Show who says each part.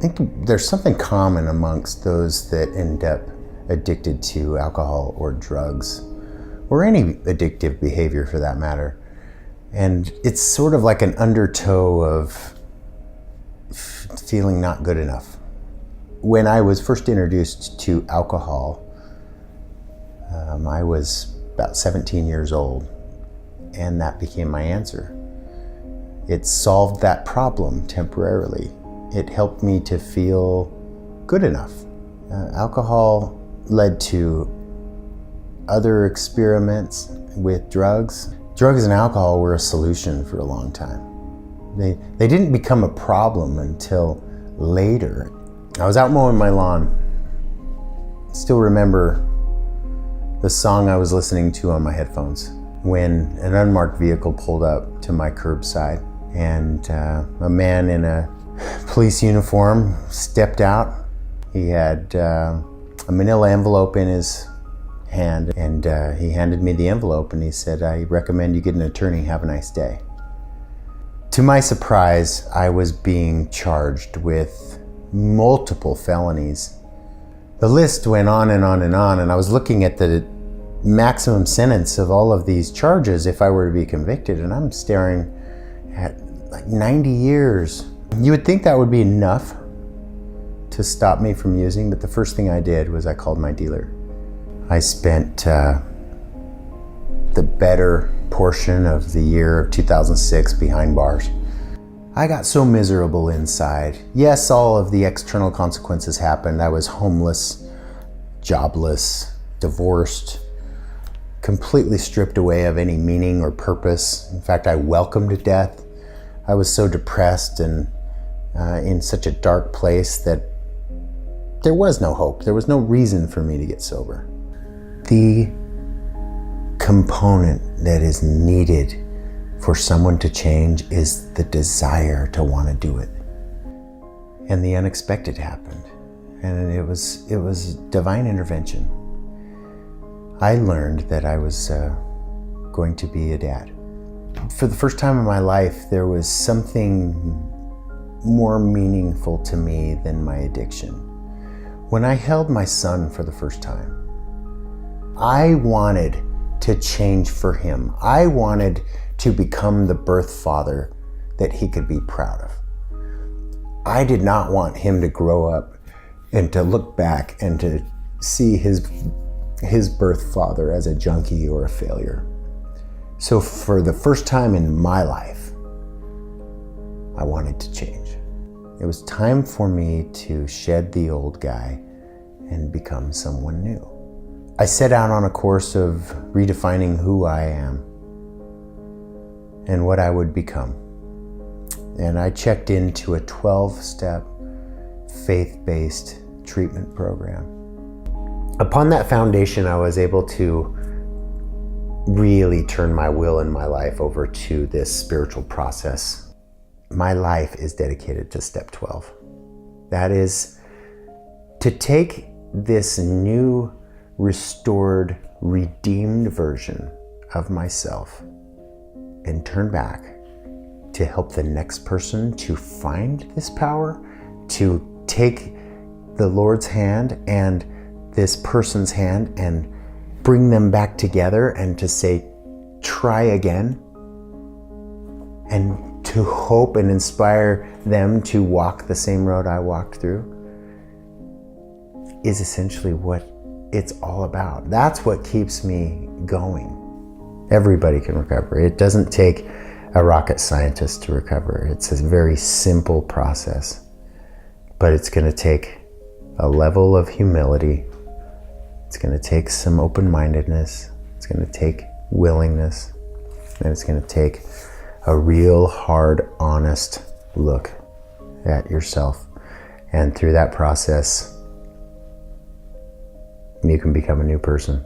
Speaker 1: think there's something common amongst those that end up addicted to alcohol or drugs, or any addictive behavior for that matter. And it's sort of like an undertow of feeling not good enough. When I was first introduced to alcohol, I was about 17 years old, and that became my answer. It solved that problem temporarily. It helped me to feel good enough. Alcohol led to other experiments with drugs. Drugs and alcohol were a solution for a long time. They didn't become a problem until later. I was out mowing my lawn. Still remember the song I was listening to on my headphones when an unmarked vehicle pulled up to my curbside, and a man in a police uniform stepped out. He had a manila envelope in his hand, and he handed me the envelope and he said, "I recommend you get an attorney, have a nice day." To my surprise, I was being charged with multiple felonies. The list went on and on and on, and I was looking at the maximum sentence of all of these charges if I were to be convicted, and I'm staring at like 90 years. You would think that would be enough to stop me from using, but the first thing I did was I called my dealer. I spent the better portion of the year of 2006 behind bars. I got so miserable inside. Yes, all of the external consequences happened. I was homeless, jobless, divorced, completely stripped away of any meaning or purpose. In fact, I welcomed death. I was so depressed and in such a dark place that there was no hope. There was no reason for me to get sober. The component that is needed for someone to change is the desire to want to do it. And the unexpected happened, and it was divine intervention. I learned that I was going to be a dad. For the first time in my life, there was something more meaningful to me than my addiction. When I held my son for the first time, I wanted to change for him. I wanted to become the birth father that he could be proud of. I did not want him to grow up and to look back and to see his birth father as a junkie or a failure. So for the first time in my life, I wanted to change. It was time for me to shed the old guy and become someone new. I set out on a course of redefining who I am and what I would become. And I checked into a 12-step faith-based treatment program. Upon that foundation, I was able to really turn my will and my life over to this spiritual process. My life is dedicated to step 12. That is to take this new, restored, redeemed version of myself and turn back to help the next person to find this power, to take the Lord's hand and this person's hand and bring them back together, and to say, try again, and to hope and inspire them to walk the same road I walked through, is essentially what it's all about. That's what keeps me going. Everybody can recover. It doesn't take a rocket scientist to recover. It's a very simple process, but it's going to take a level of humility. It's going to take some open-mindedness. It's going to take willingness, and it's going to take a real hard, honest look at yourself. And through that process, you can become a new person.